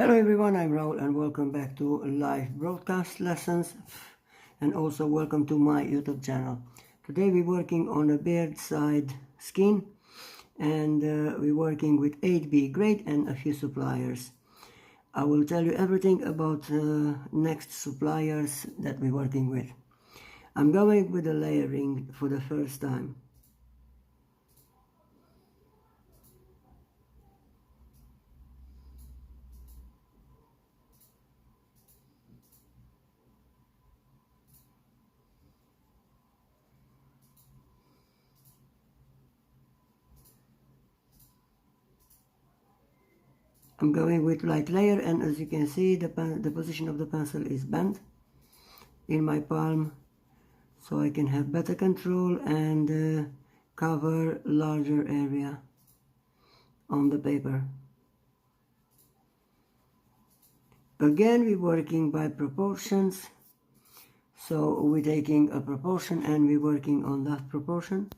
Hello everyone, I'm Raul and welcome back to live broadcast lessons and also welcome to my YouTube channel. Today we're working on a beard side skin and we're working with 8B grade and a few suppliers. I will tell you everything about next suppliers that we're working with. I'm going with the layering for the first time. I'm going with light layer, and as you can see the position of the pencil is bent in my palm, so I can have better control and cover larger area on the paper. Again, we're working by proportions, so we're taking a proportion and we're working on that proportion.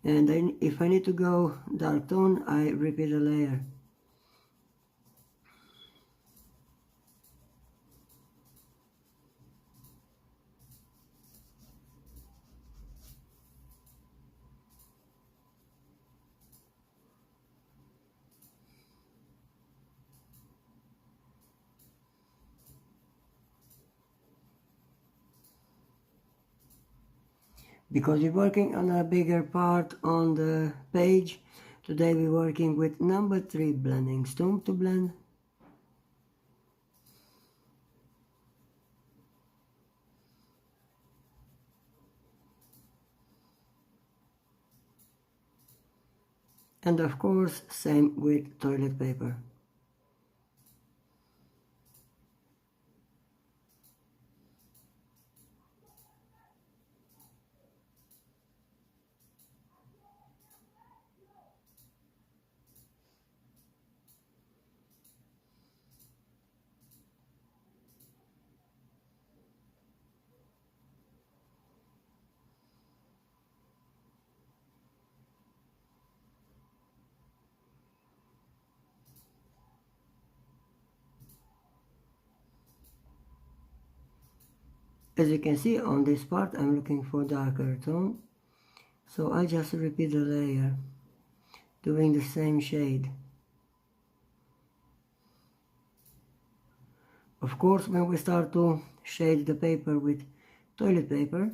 And then if I need to go dark tone, I repeat a layer. Because we're working on a bigger part on the page, today we're working with number 3 blending stone to blend. And of course, same with toilet paper. As you can see on this part, I'm looking for darker tone, so I just repeat the layer, doing the same shade. Of course, when we start to shade the paper with toilet paper,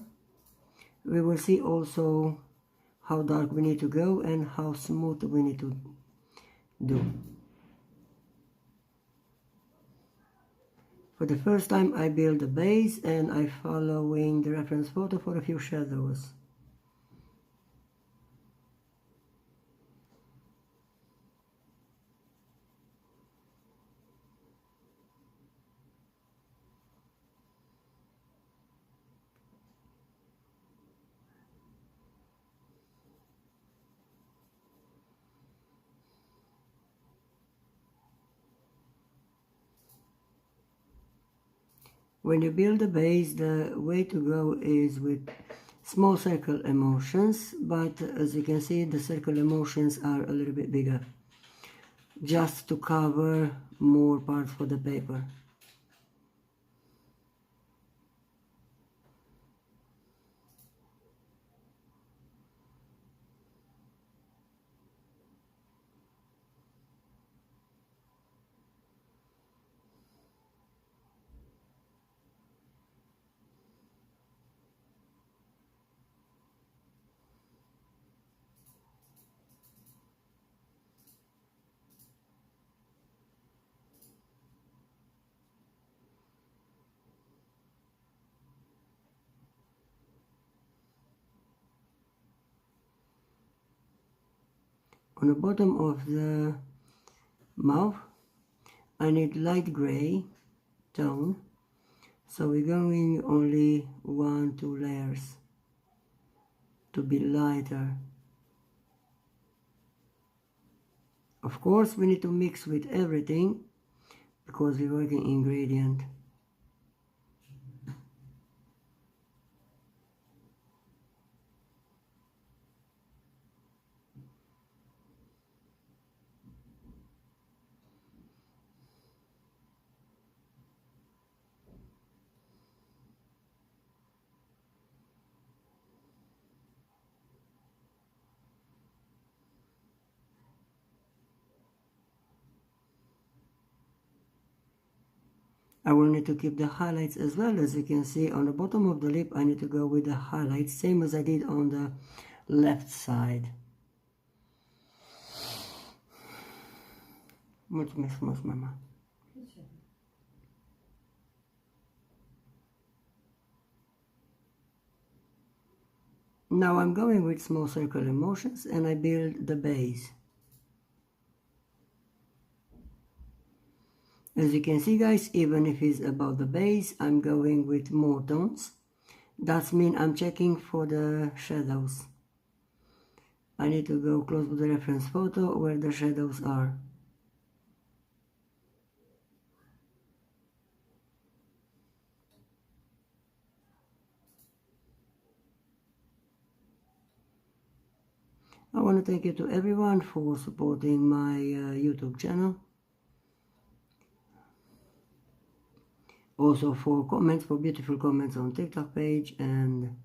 we will see also how dark we need to go and how smooth we need to do. For the first time I build a base and I'm following the reference photo for a few shadows. When you build a base, the way to go is with small circle emotions, but as you can see, the circle emotions are a little bit bigger, just to cover more parts for the paper. On the bottom of the mouth, I need light gray tone, so we're going only 1-2 layers to be lighter. Of course, we need to mix with everything because we're working ingredient. I will need to keep the highlights as well. As you can see on the bottom of the lip, I need to go with the highlights, same as I did on the left side. Mulțumesc frumos, mama. Now I'm going with small circular motions and I build the base. As you can see, guys, even if it's about the base, I'm going with more tones. That means I'm checking for the shadows. I need to go close to the reference photo where the shadows are. I want to thank you to everyone for supporting my YouTube channel. Also for comments, for beautiful comments on TikTok page and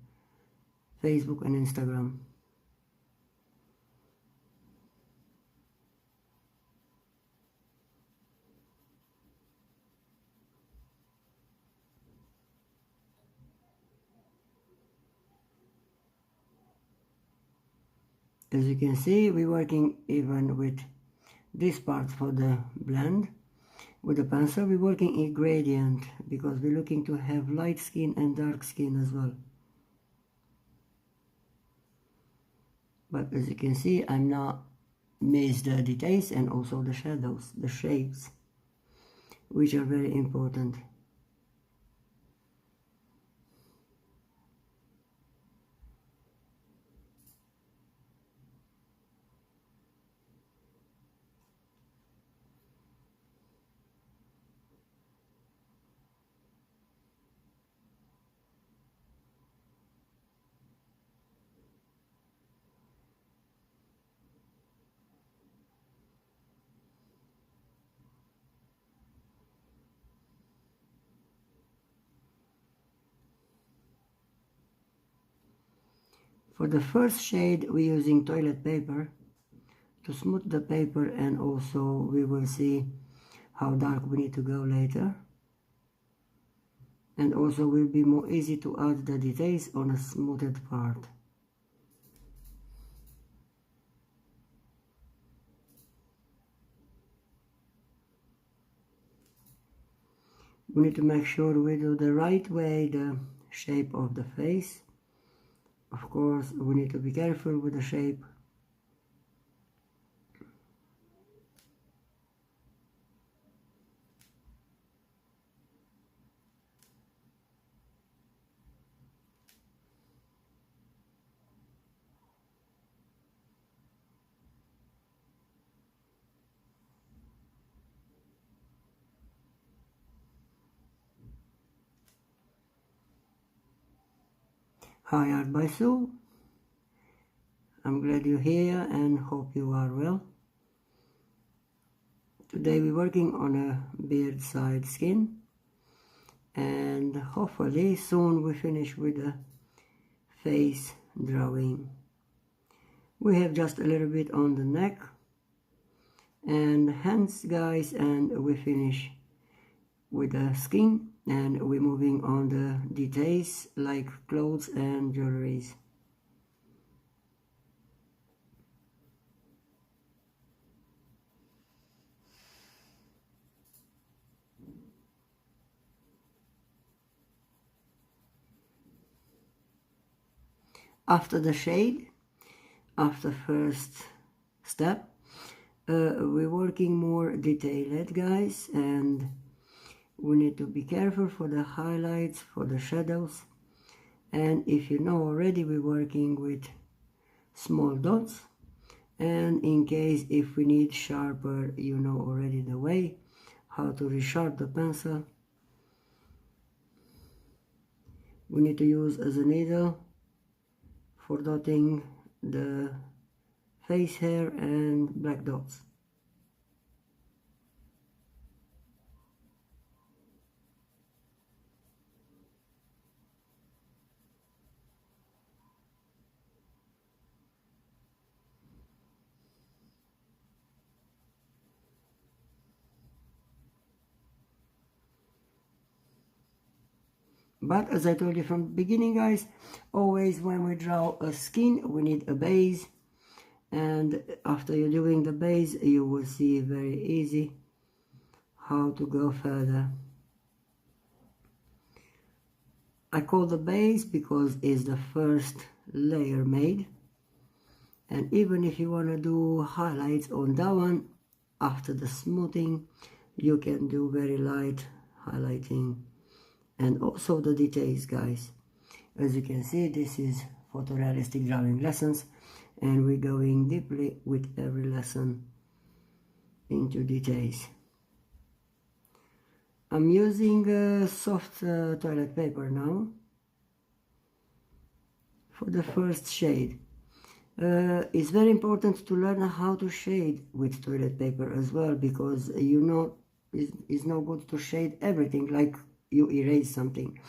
Facebook and Instagram. As you can see, we're working even with this part for the blend. With the pencil, we're working in gradient because we're looking to have light skin and dark skin as well. But as you can see, I'm not missed the details and also the shadows, the shapes, which are very important. For the first shade, we're using toilet paper to smooth the paper, and also we will see how dark we need to go later. And also will be more easy to add the details on a smoothed part. We need to make sure we do the right way the shape of the face. Of course, we need to be careful with the shape. Hi Art by Sue. I'm glad you're here and hope you are well. Today we're working on a beard side skin, and hopefully soon we finish with the face drawing. We have just a little bit on the neck and hands, guys, and we finish with the skin, and we're moving on the details like clothes and jewelries. After the shade, after first step, we're working more detailed, guys, and we need to be careful for the highlights, for the shadows. And if you know already, we're working with small dots, and in case if we need sharper, you know already the way how to resharp the pencil. We need to use as a needle for dotting the face hair and black dots. But as I told you from the beginning, guys, always when we draw a skin, we need a base. And after you're doing the base, you will see very easy how to go further. I call the base because it's the first layer made. And even if you want to do highlights on that one, after the smoothing, you can do very light highlighting. And also the details, guys. As you can see, this is photorealistic drawing lessons, and we're going deeply with every lesson into details. I'm using soft toilet paper now for the first shade. It's very important to learn how to shade with toilet paper as well, because you know it's no good to shade everything like you erase something.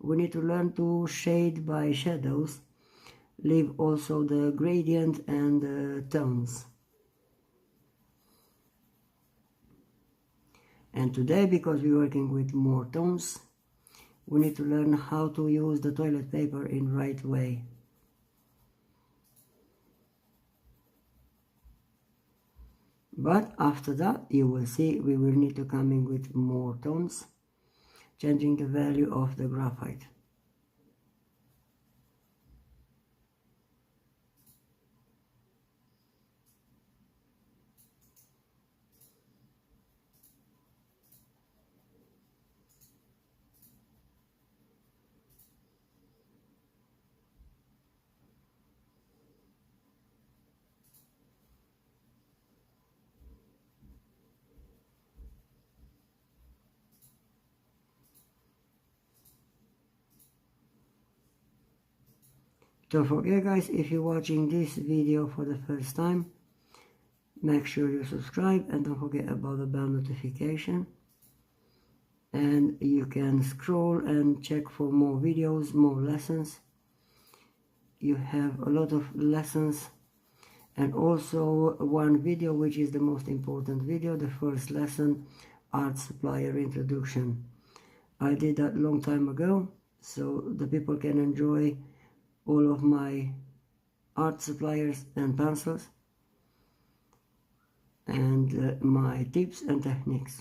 We need to learn to shade by shadows, leave also the gradient and tones. And today, because we're working with more tones, we need to learn how to use the toilet paper in right way. But after that, you will see we will need to come in with more tones, changing the value of the graphite. Don't forget, guys, if you're watching this video for the first time, make sure you subscribe and don't forget about the bell notification. And you can scroll and check for more videos, more lessons. You have a lot of lessons, and also one video which is the most important video, the first lesson, art supplier introduction. I did that long time ago, so the people can enjoy all of my art suppliers and pencils and my tips and techniques.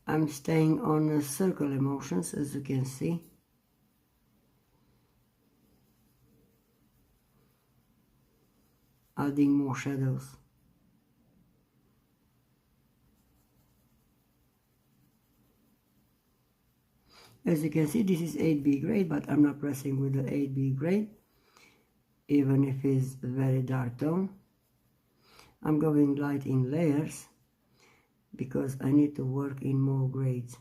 I'm staying on circle emotions, as you can see. Adding more shadows. As you can see, this is 8B grade, but I'm not pressing with the 8B grade, even if it's a very dark tone. I'm going light in layers because I need to work in more grades.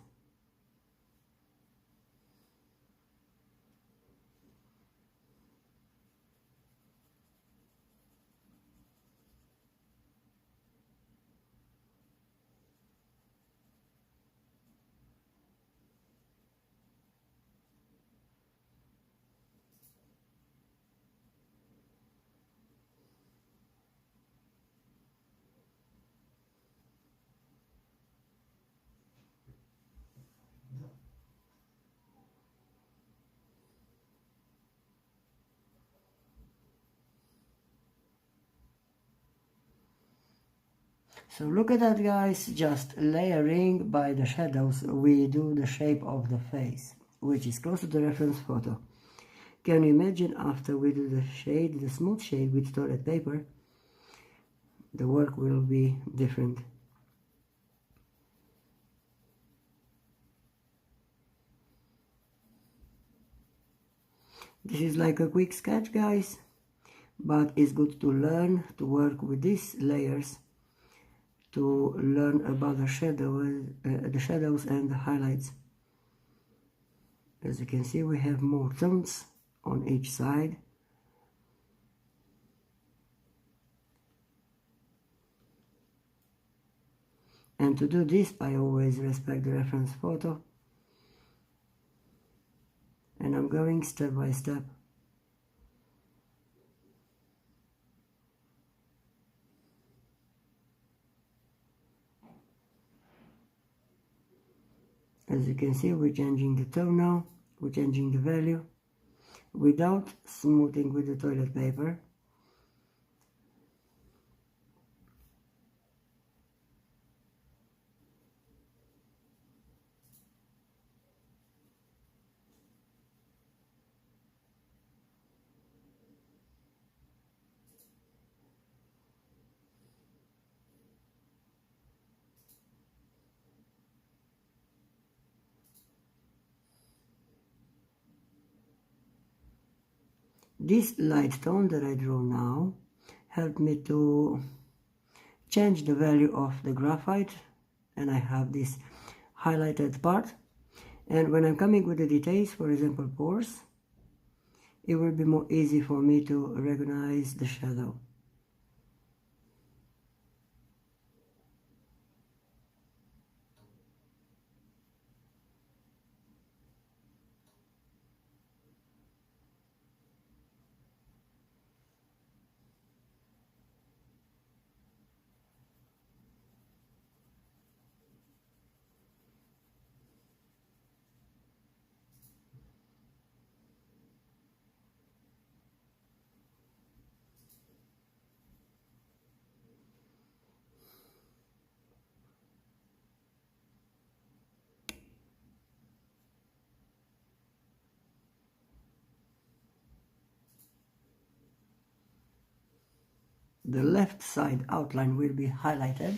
So look at that, guys, just layering by the shadows we do the shape of the face, which is close to the reference photo. Can you imagine after we do the shade, the smooth shade with toilet paper, the work will be different. This is like a quick sketch, guys, but it's good to learn to work with these layers, to learn about the shadows and the highlights. As you can see, we have more tones on each side. And to do this, I always respect the reference photo. And I'm going step by step. As you can see, we're changing the tone now, we're changing the value without smoothing with the toilet paper. This light tone that I draw now helped me to change the value of the graphite, and I have this highlighted part. And when I'm coming with the details, for example pores, it will be more easy for me to recognize the shadow. The left side outline will be highlighted,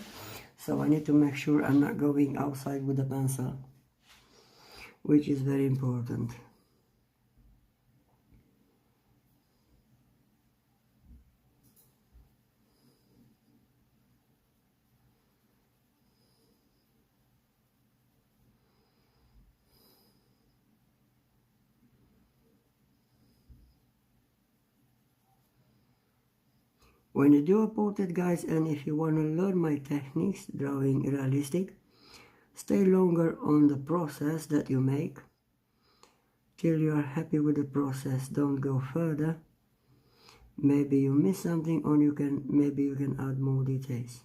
so I need to make sure I'm not going outside with the pencil, which is very important. When you do a portrait, guys, and if you want to learn my techniques drawing realistic, stay longer on the process that you make till you are happy with the process. Don't go further. Maybe you miss something, or maybe you can add more details.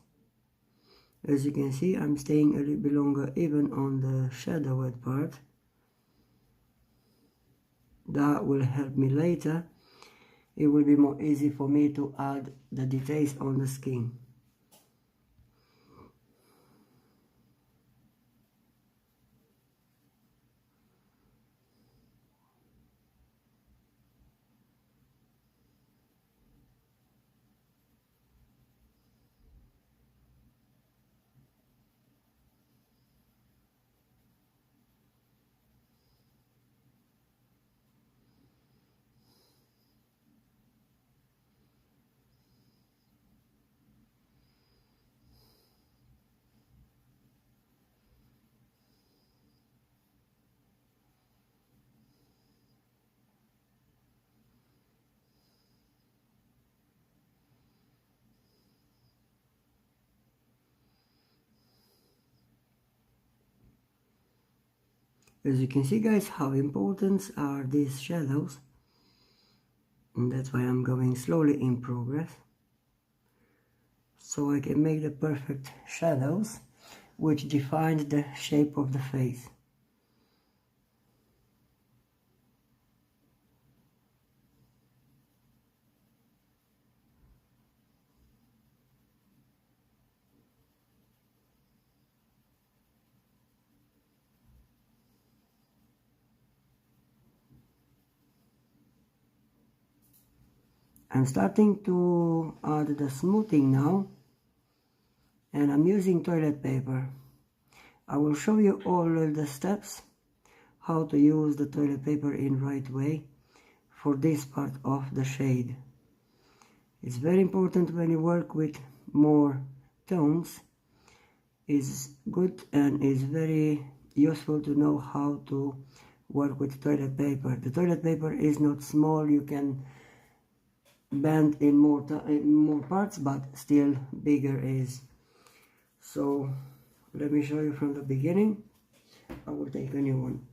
As you can see, I'm staying a little bit longer even on the shadowed part. That will help me later. It will be more easy for me to add the details on the skin. As you can see, guys, how important are these shadows, and that's why I'm going slowly in progress, so I can make the perfect shadows which define the shape of the face. I'm starting to add the smoothing now, and I'm using toilet paper. I will show you all of the steps how to use the toilet paper in right way for this part of the shade. It's very important when you work with more tones. It's good and is very useful to know how to work with toilet paper. The toilet paper is not small, you can bend in more parts, but still bigger is. So let me show you from the beginning. I will take a new one.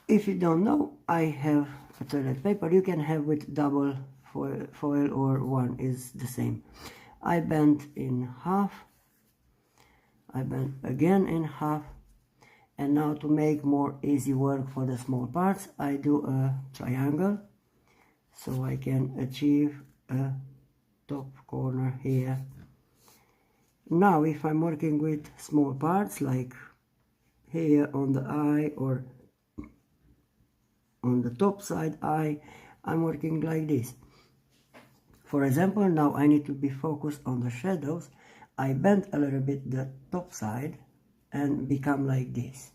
If you don't know, I have a toilet paper. You can have with double foil or one is the same. I bent in half I bend again in half. And now to make more easy work for the small parts, I do a triangle so I can achieve a top corner here. Now if I'm working with small parts like here on the eye or on the top side eye, I'm working like this. For example, now I need to be focused on the shadows. I bend a little bit the top side and become like this.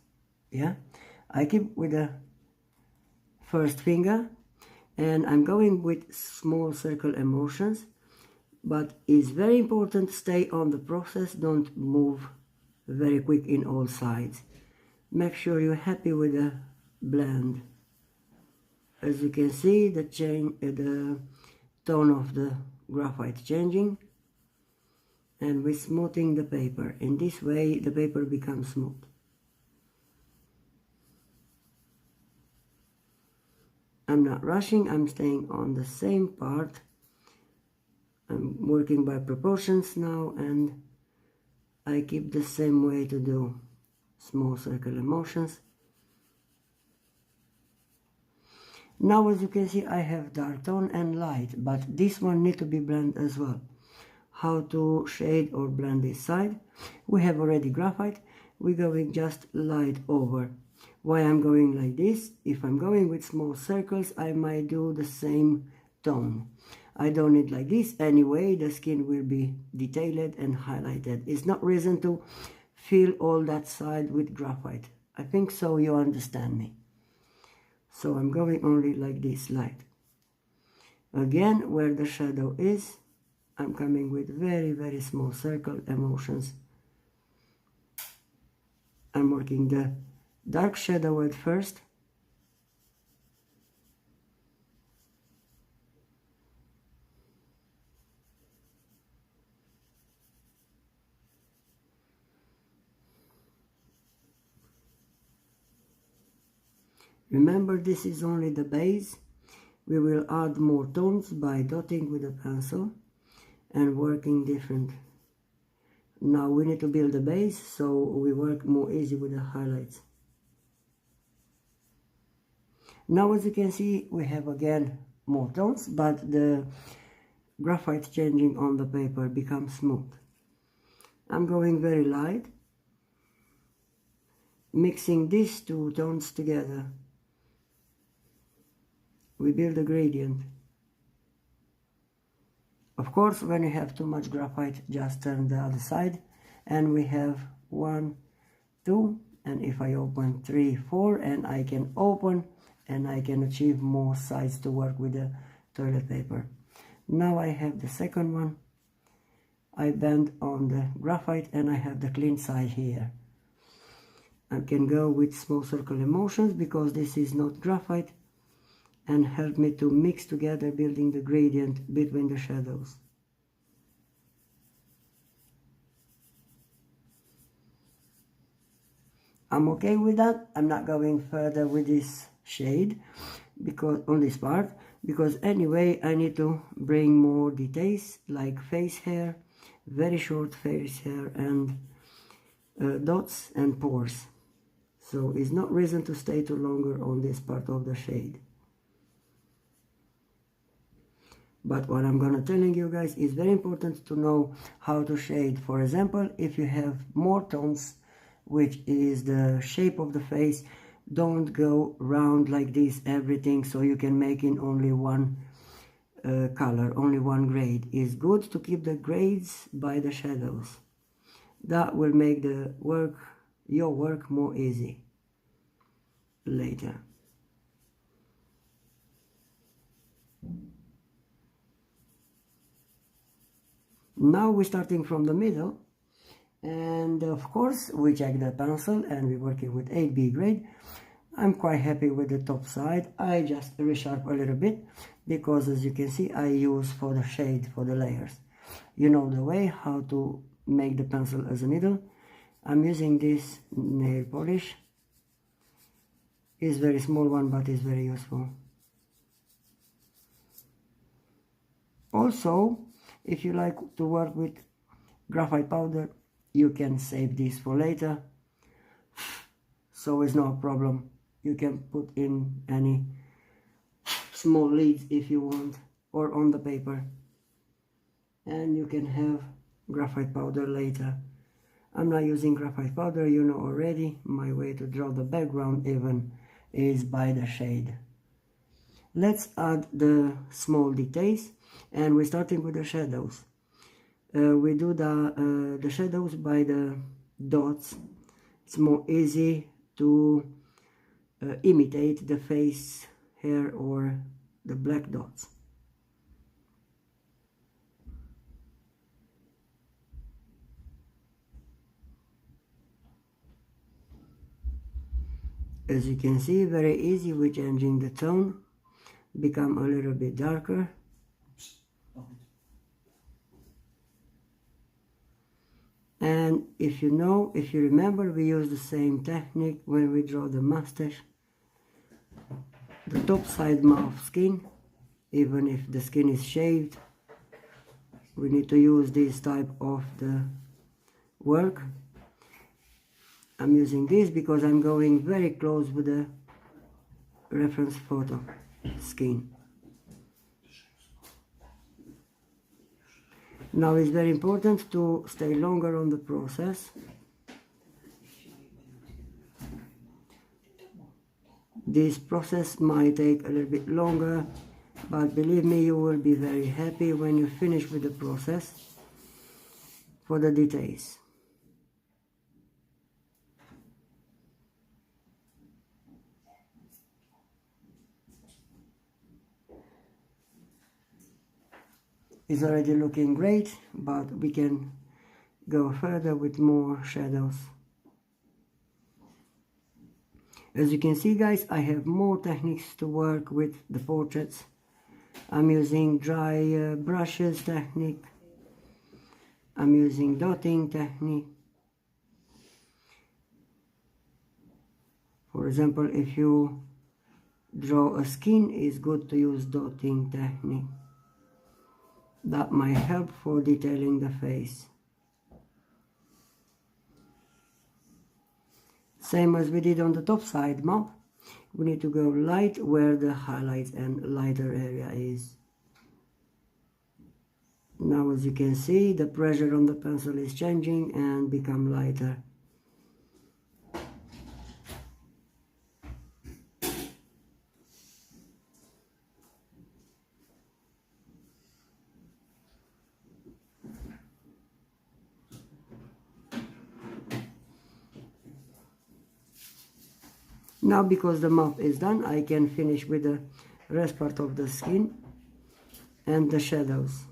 Yeah, I keep with the first finger and I'm going with small circle emotions, but it's very important to stay on the process. Don't move very quick in all sides. Make sure you're happy with the blend. As you can see, the tone of the graphite changing, and we're smoothing the paper. In this way the paper becomes smooth. I'm not rushing, I'm staying on the same part. I'm working by proportions now, and I keep the same way to do small circle emotions. Now as you can see, I have dark tone and light, but this one need to be blended as well. How to shade or blend this side? We have already graphite, we're going just light over. Why I'm going like this? If I'm going with small circles, I might do the same tone. I don't need like this anyway, the skin will be detailed and highlighted. It's not reason to fill all that side with graphite. I think so you understand me. So I'm going only like this light. Again, where the shadow is, I'm coming with very small circle emotions. I'm working the dark shadow at first. Remember, this is only the base. We will add more tones by dotting with a pencil and working different. Now we need to build the base, so we work more easy with the highlights. Now as you can see, we have again more tones, but the graphite changing on the paper becomes smooth. I'm going very light, mixing these two tones together. We build a gradient. Of course, when you have too much graphite, just turn the other side, and we have 1, 2, and if I open 3, 4, and I can open and I can achieve more sides to work with the toilet paper. Now I have the second one. I bend on the graphite and I have the clean side here. I can go with small circle emotions because this is not graphite, and help me to mix together, building the gradient between the shadows. I'm okay with that. I'm not going further with this shade because on this part, because anyway I need to bring more details like face hair, very short face hair, and dots and pores. So it's not reason to stay too longer on this part of the shade. But what I'm gonna telling you guys is very important to know how to shade. For example, if you have more tones, which is the shape of the face, don't go round like this everything so you can make in only one color, only one grade. It's good to keep the grades by the shadows. That will make the work, your work, more easy later. Now we're starting from the middle, and of course we check the pencil and we're working with 8B grade. I'm quite happy with the top side. I just resharp a little bit because as you can see I use for the shade, for the layers. You know the way how to make the pencil as a needle. I'm using this nail polish. It's very small one, but it's very useful. Also, if you like to work with graphite powder, you can save this for later, so it's no problem. You can put in any small leads if you want, or on the paper, and you can have graphite powder later. I'm not using graphite powder, you know already. My way to draw the background even is by the shade. Let's add the small details, and we're starting with the shadows. We do the shadows by the dots. It's more easy to imitate the face hair or the black dots. As you can see, very easy with changing the tone, become a little bit darker. And if you remember, we use the same technique when we draw the mustache. The top side mouth skin, even if the skin is shaved, we need to use this type of the work. I'm using this because I'm going very close with the reference photo skin. Now it's very important to stay longer on the process. This process might take a little bit longer, but believe me, you will be very happy when you finish with the process for the details. It's already looking great, but we can go further with more shadows. As you can see, guys, I have more techniques to work with the portraits. I'm using dry brushes technique. I'm using dotting technique. For example, if you draw a skin, it's good to use dotting technique. That might help for detailing the face. Same as we did on the top side mouth, we need to go light where the highlight and lighter area is. Now, as you can see, the pressure on the pencil is changing and become lighter. Now, because the mouth is done, I can finish with the rest part of the skin and the shadows.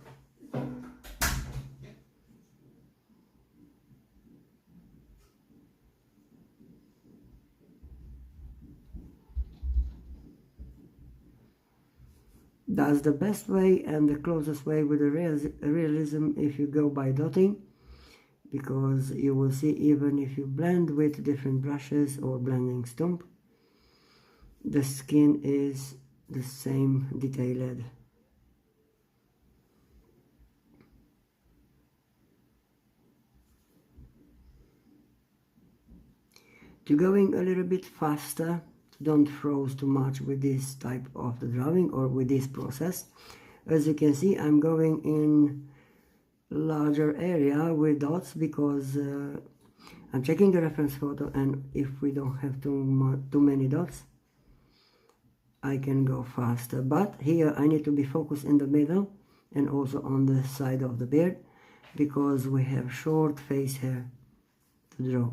That's the best way and the closest way with the realism if you go by dotting, because you will see even if you blend with different brushes or blending stump, the skin is the same detailed. To going a little bit faster, don't froze too much with this type of the drawing or with this process. As you can see, I'm going in larger area with dots because I'm checking the reference photo, and if we don't have too many dots, I can go faster. But here I need to be focused in the middle and also on the side of the beard, because we have short face hair to draw.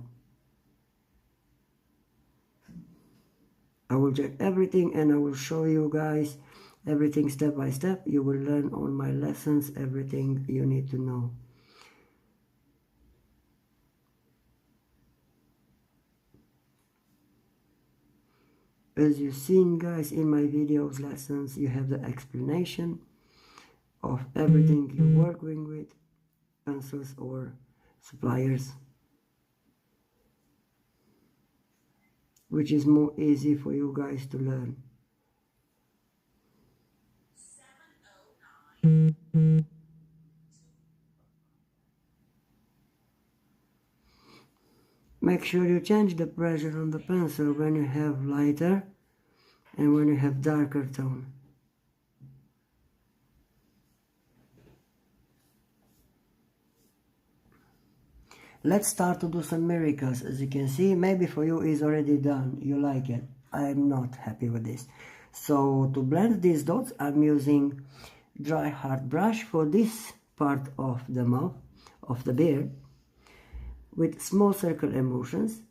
I will check everything and I will show you guys everything step by step. You will learn on my lessons everything you need to know. As you've seen, guys, in my videos lessons, you have the explanation of everything you're working with, pencils or suppliers, which is more easy for you guys to learn. Make sure you change the pressure on the pencil when you have lighter and when you have darker tone. Let's start to do some miracles. As you can see, maybe for you is already done, you like it. I'm not happy with this. So to blend these dots, I'm using dry hard brush for this part of the mouth, of the beard, with small circle emulsions.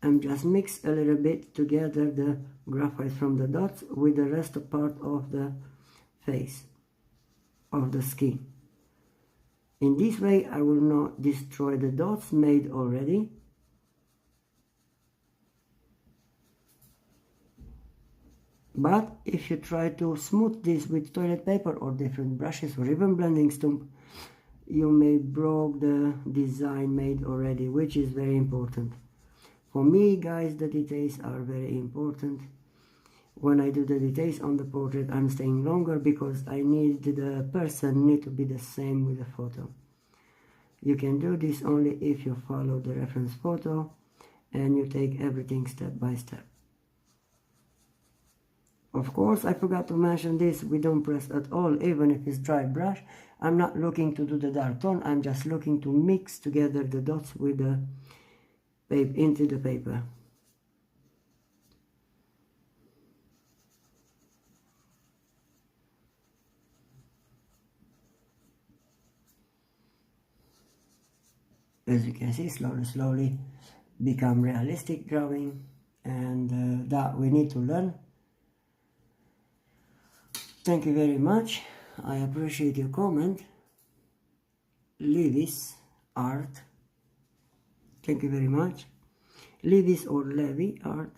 I'm just mix a little bit together the graphite from the dots with the rest of part of the face, of the skin. In this way I will not destroy the dots made already. But if you try to smooth this with toilet paper or different brushes or even blending stump, you may break the design made already, which is very important. For me, guys, the details are very important. When I do the details on the portrait, I'm staying longer because I need the person need to be the same with the photo. You can do this only if you follow the reference photo and you take everything step by step. Of course, I forgot to mention this, we don't press at all, even if it's dry brush. I'm not looking to do the dark tone, I'm just looking to mix together the dots with the paper into the paper. As you can see, slowly become realistic drawing, and that we need to learn. Thank you very much. I appreciate your comment. Lewis Art. Thank you very much. Lewis or Levy Art.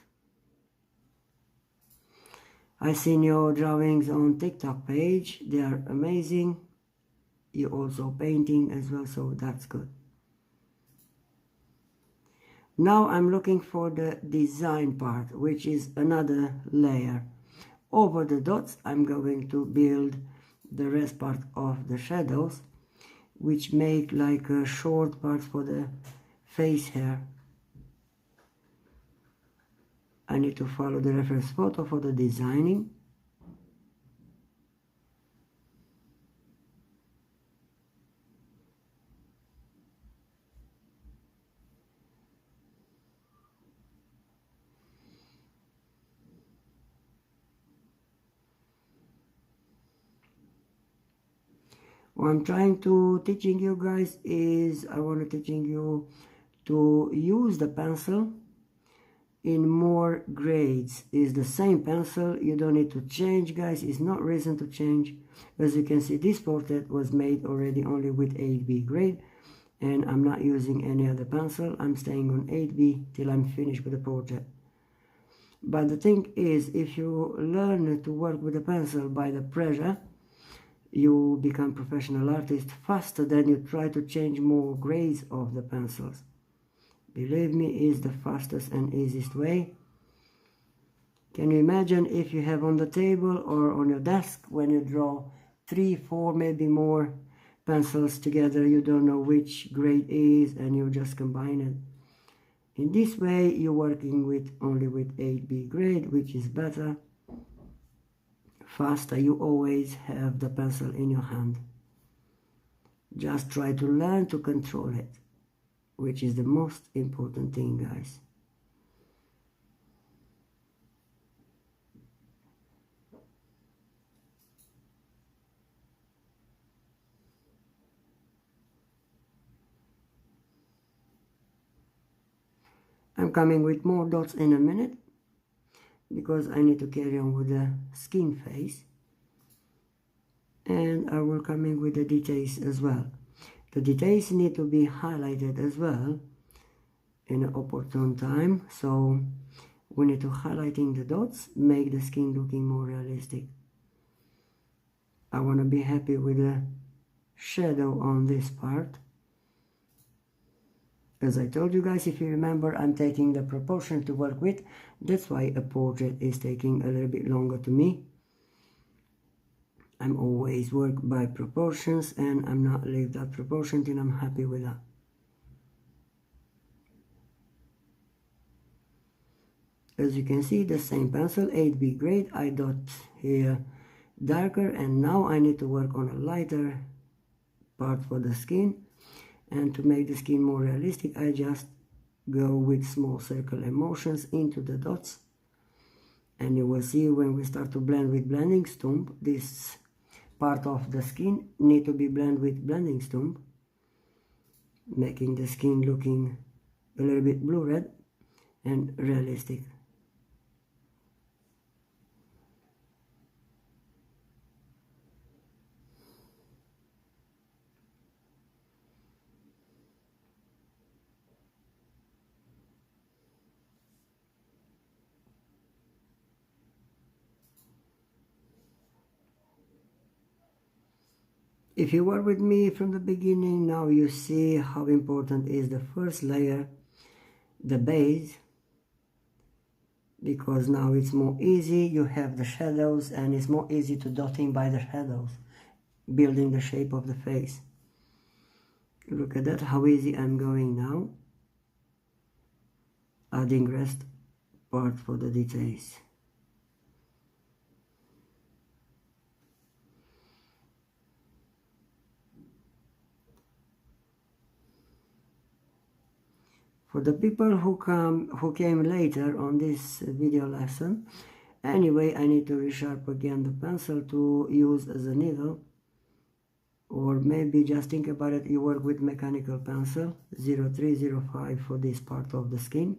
I've seen your drawings on TikTok page. They are amazing. You're also painting as well, so that's good. Now I'm looking for the design part, which is another layer. Over the dots, I'm going to build the rest part of the shadows, which make like a short part for the face hair. I need to follow the reference photo for the designing. What I'm trying to teaching you guys is I want to teaching you to use the pencil in more grades. Is the same pencil, you don't need to change, guys. It's not reason to change. As you can see, this portrait was made already only with 8B grade, and I'm not using any other pencil. I'm staying on 8B till I'm finished with the portrait. But the thing is, if you learn to work with the pencil by the pressure, you become professional artist faster than you try to change more grades of the pencils. Believe me, is the fastest and easiest way. Can you imagine if you have on the table or on your desk, when you draw 3, 4, maybe more pencils together, you don't know which grade is and you just combine it. In this way, you're working with only with 8B grade, which is better. Faster, you always have the pencil in your hand. Just try to learn to control it, which is the most important thing, guys. I'm coming with more dots in a minute because I need to carry on with the skin face, and I will come in with the details as well. The details need to be highlighted as well in an opportune time, so we need to highlighting the dots, make the skin looking more realistic. I want to be happy with the shadow on this part. As I told you guys, if you remember, I'm taking the proportion to work with. That's why a portrait is taking a little bit longer to me. I'm always work by proportions, and I'm not leave that proportion till I'm happy with that. As you can see, the same pencil, 8B grade. I dot here darker, and now I need to work on a lighter part for the skin. And to make the skin more realistic, I just go with small circular motions into the dots. And you will see when we start to blend with blending stump, this part of the skin need to be blended with blending stump, making the skin looking a little bit blue-red and realistic. If you were with me from the beginning, now you see how important is the first layer, the base, because now it's more easy, you have the shadows, and it's more easy to dotting by the shadows, building the shape of the face. Look at that, how easy I'm going now, adding rest part for the details. For the people who came later on this video lesson, anyway, I need to resharpen again the pencil to use as a needle, or maybe just think about it, you work with mechanical pencil 0305 for this part of the skin.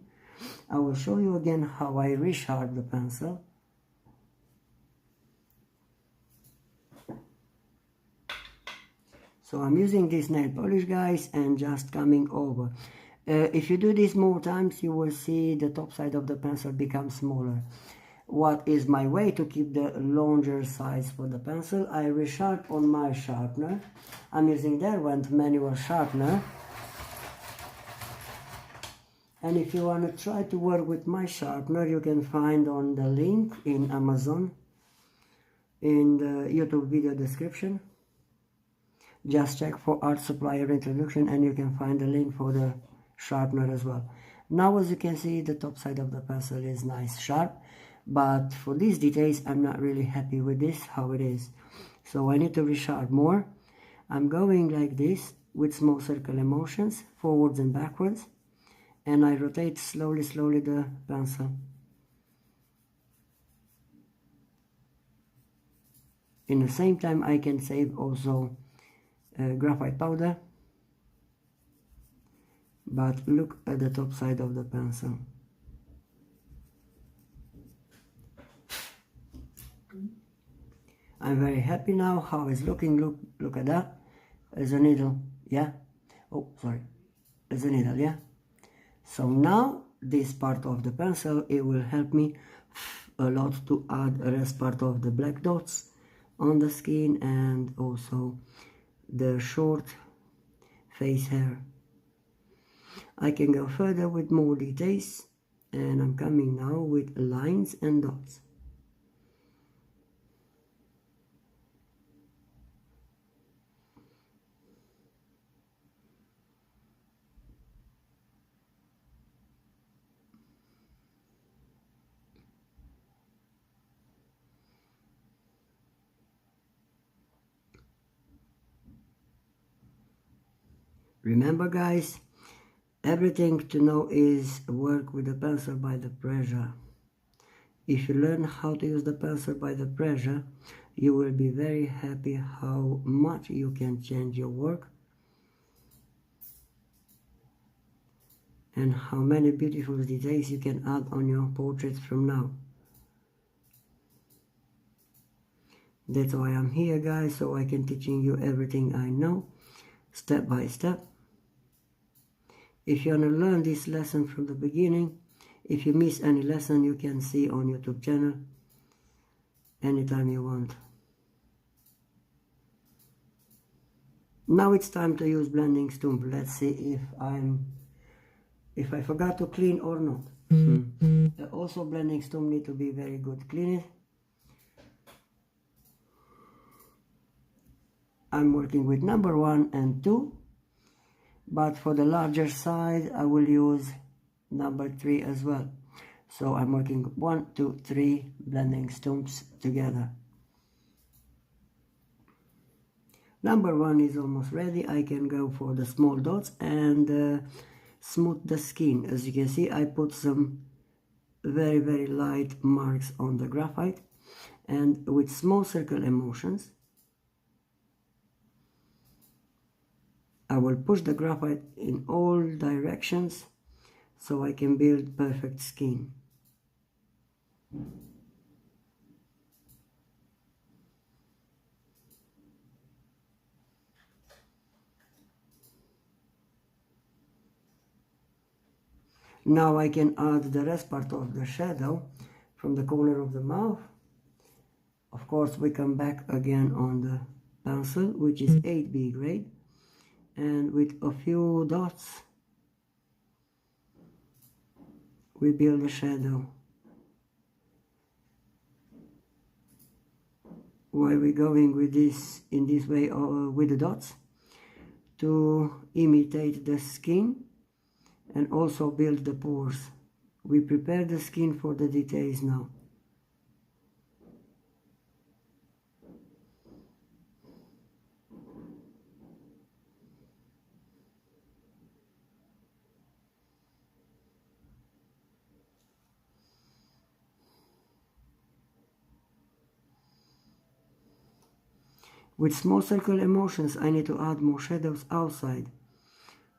I will show you again how I resharpen the pencil. So I'm using this nail polish, guys, and just coming over. If you do this more times, you will see the top side of the pencil become smaller. What is my way to keep the longer size for the pencil? I resharpen on my sharpener. I'm using Derwent manual sharpener. And if you want to try to work with my sharpener, you can find on the link in Amazon, in the YouTube video description. Just check for art supplier introduction and you can find the link for the sharpener as well. Now, as you can see, the top side of the pencil is nice sharp, but for these details I'm not really happy with this how it is, so I need to resharpen more. I'm going like this with small circular motions forwards and backwards, and I rotate slowly the pencil. In the same time I can save also graphite powder. But look at the top side of the pencil. I'm very happy now how it's looking. Look at that. As a needle, yeah? Oh, sorry. As a needle, yeah? So now this part of the pencil, it will help me a lot to add the rest part of the black dots on the skin and also the short face hair. I can go further with more details, and I'm coming now with lines and dots. Remember, guys, everything to know is work with the pencil by the pressure. If you learn how to use the pencil by the pressure, you will be very happy how much you can change your work and how many beautiful details you can add on your portraits from now. That's why I'm here, guys, so I can teaching you everything I know step by step. If you want to learn this lesson from the beginning, if you miss any lesson, you can see on YouTube channel anytime you want. Now it's time to use blending stump. Let's see if I forgot to clean or not. Also, blending stump need to be very good cleaned. I'm working with number 1 and 2. But for the larger size I will use number 3 as well. So I'm working 1, 2, 3 blending stumps together. Number 1 is almost ready. I can go for the small dots and smooth the skin. As you can see, I put some very light marks on the graphite, and with small circle emotions I will push the graphite in all directions so I can build perfect skin. Now I can add the rest part of the shadow from the corner of the mouth. Of course, we come back again on the pencil, which is 8B grade, and with a few dots we build a shadow. Why are we going with this in this way with the dots? To imitate the skin and also build the pores. We prepare the skin for the details now. With small circle emotions, I need to add more shadows outside.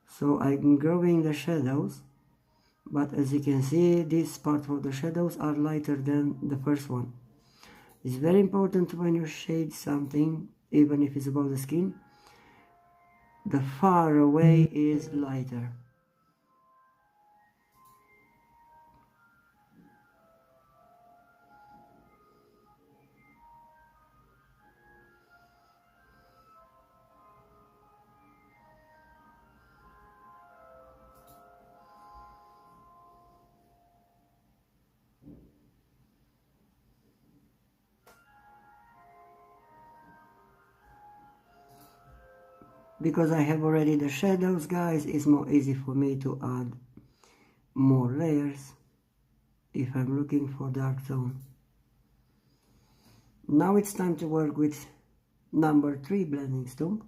So I'm growing the shadows, but as you can see, this part of the shadows are lighter than the first one. It's very important when you shade something, even if it's about the skin, the far away is lighter. Because I have already the shadows, guys, it's more easy for me to add more layers if I'm looking for dark tone. Now it's time to work with number 3 blending stump,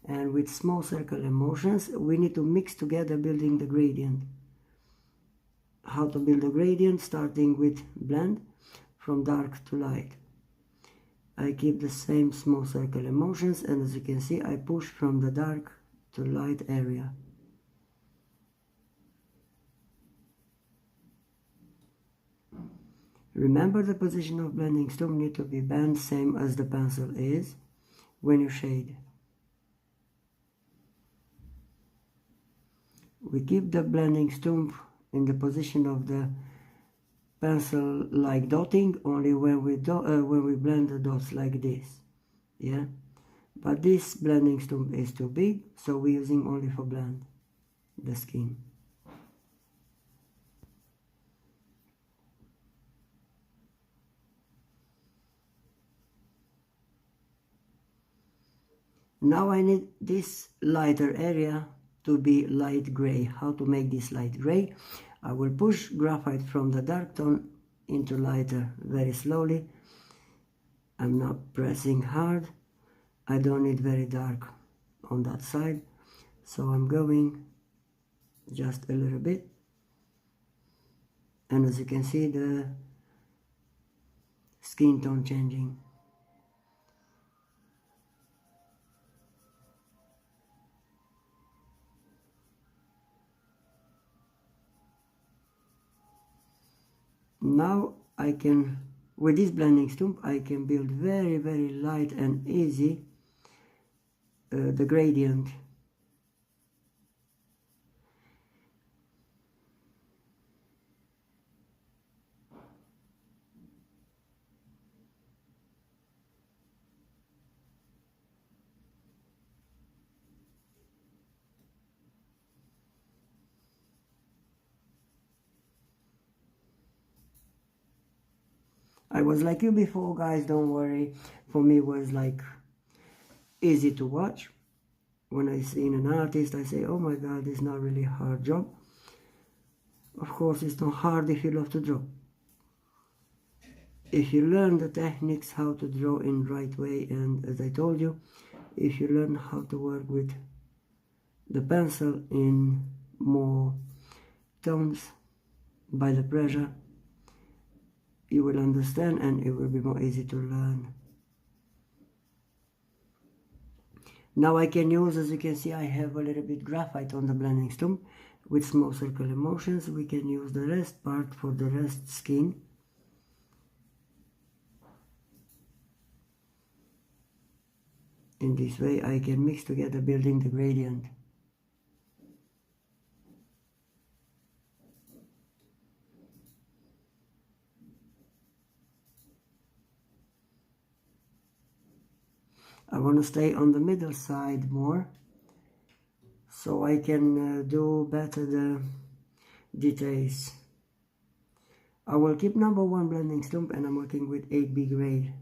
and with small circle emotions we need to mix together building the gradient. How to build a gradient? Starting with blend from dark to light. I keep the same small circle emotions, and as you can see, I push from the dark to light area. Remember, the position of blending stump need to be bent same as the pencil is when you shade. We keep the blending stump in the position of the pencil like dotting only when we blend the dots like this, yeah. But this blending stump is too big, so we're using only for blend the skin. Now I need this lighter area to be light gray. How to make this light gray? I will push graphite from the dark tone into lighter very slowly. I'm not pressing hard. I don't need very dark on that side, so I'm going just a little bit, and as you can see, the skin tone changing. Now I can, with this blending stump, I can build very light and easy the gradient. I was like you before, guys, don't worry. For me it was like easy to watch. When I see an artist, I say, oh my god, it's not really a hard job. Of course, it's not hard if you love to draw. If you learn the techniques how to draw in right way, and as I told you, if you learn how to work with the pencil in more tones by the pressure, you will understand and it will be more easy to learn. Now I can use, as you can see, I have a little bit graphite on the blending stump with small circular motions. We can use the rest part for the rest skin. In this way I can mix together, building the gradient. I want to stay on the middle side more, so I can do better the details. I will keep number 1 blending stump and I'm working with 8B grade.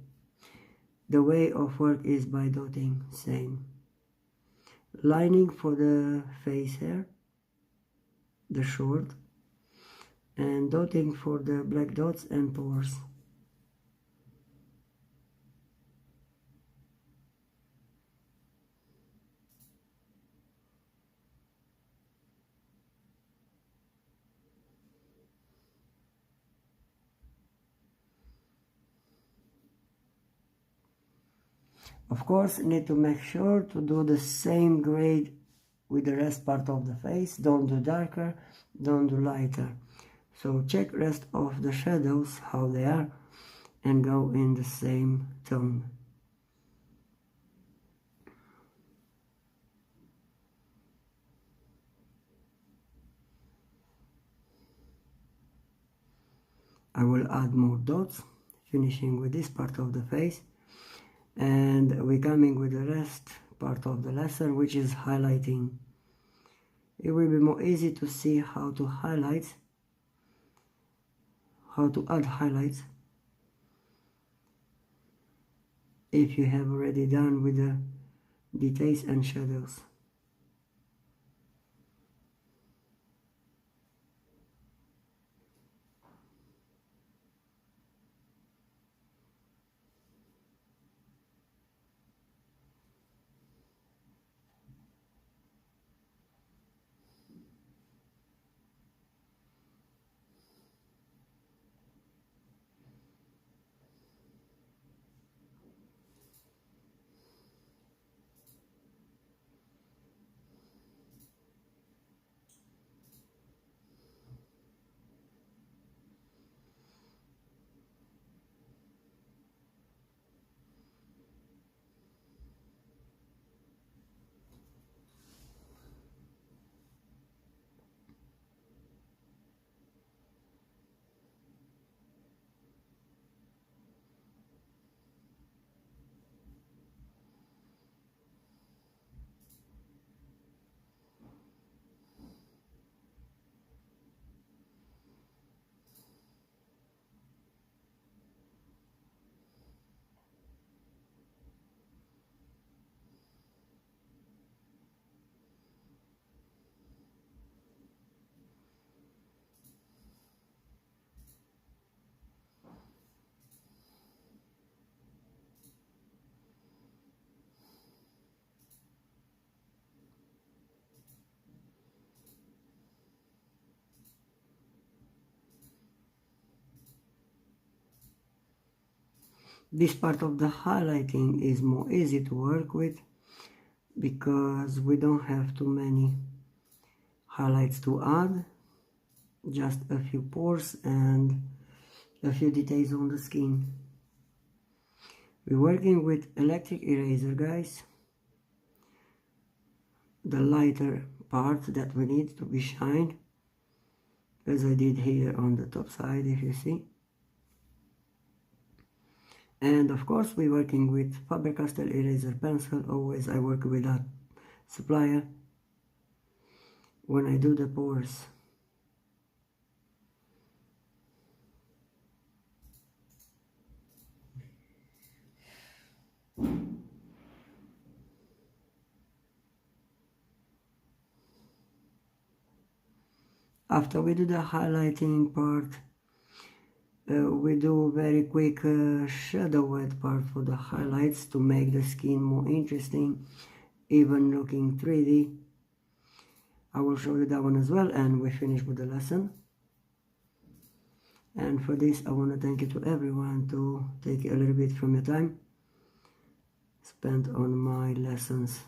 The way of work is by dotting, same. Lining for the face hair, the short, and dotting for the black dots and pores. Of course, need to make sure to do the same grade with the rest part of the face. Don't do darker, don't do lighter. So check rest of the shadows, how they are, and go in the same tone. I will add more dots, finishing with this part of the face. And we're coming with the rest part of the lesson, which is highlighting. It will be more easy to see how to highlight, how to add highlights, if you have already done with the details and shadows. This part of the highlighting is more easy to work with because we don't have too many highlights to add, just a few pores and a few details on the skin. We're working with electric eraser, guys. The lighter part that we need to be shined, as I did here on the top side, if you see. And of course we're working with Faber-Castell eraser pencil. Always I work with that supplier when I do the pores. After we do the highlighting part, we do very quick shadow wet part for the highlights to make the skin more interesting, even looking 3D. I will show you that one as well, and we finish with the lesson. And for this I want to thank you to everyone to take a little bit from your time spent on my lessons.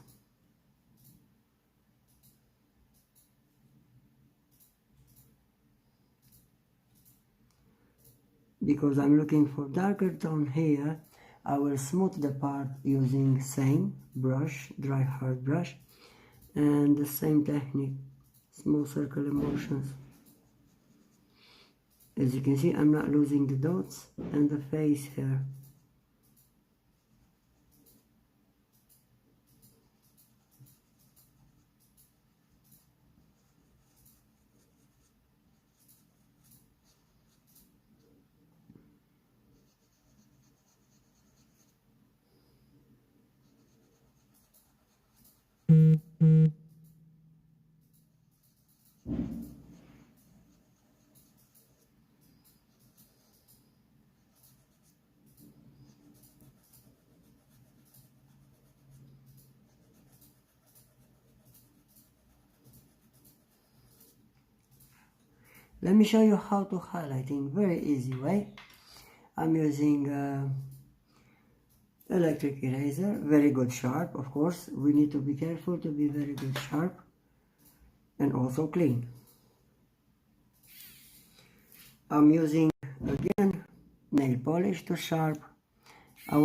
Because I'm looking for darker tone here, I will smooth the part using same brush, dry hard brush, and the same technique, small circular motions. As you can see, I'm not losing the dots and the face here. Let me show you how to highlight in very easy way. I'm using electric eraser, very good sharp, of course. We need to be careful to be very good sharp and also clean. I'm using again nail polish to sharp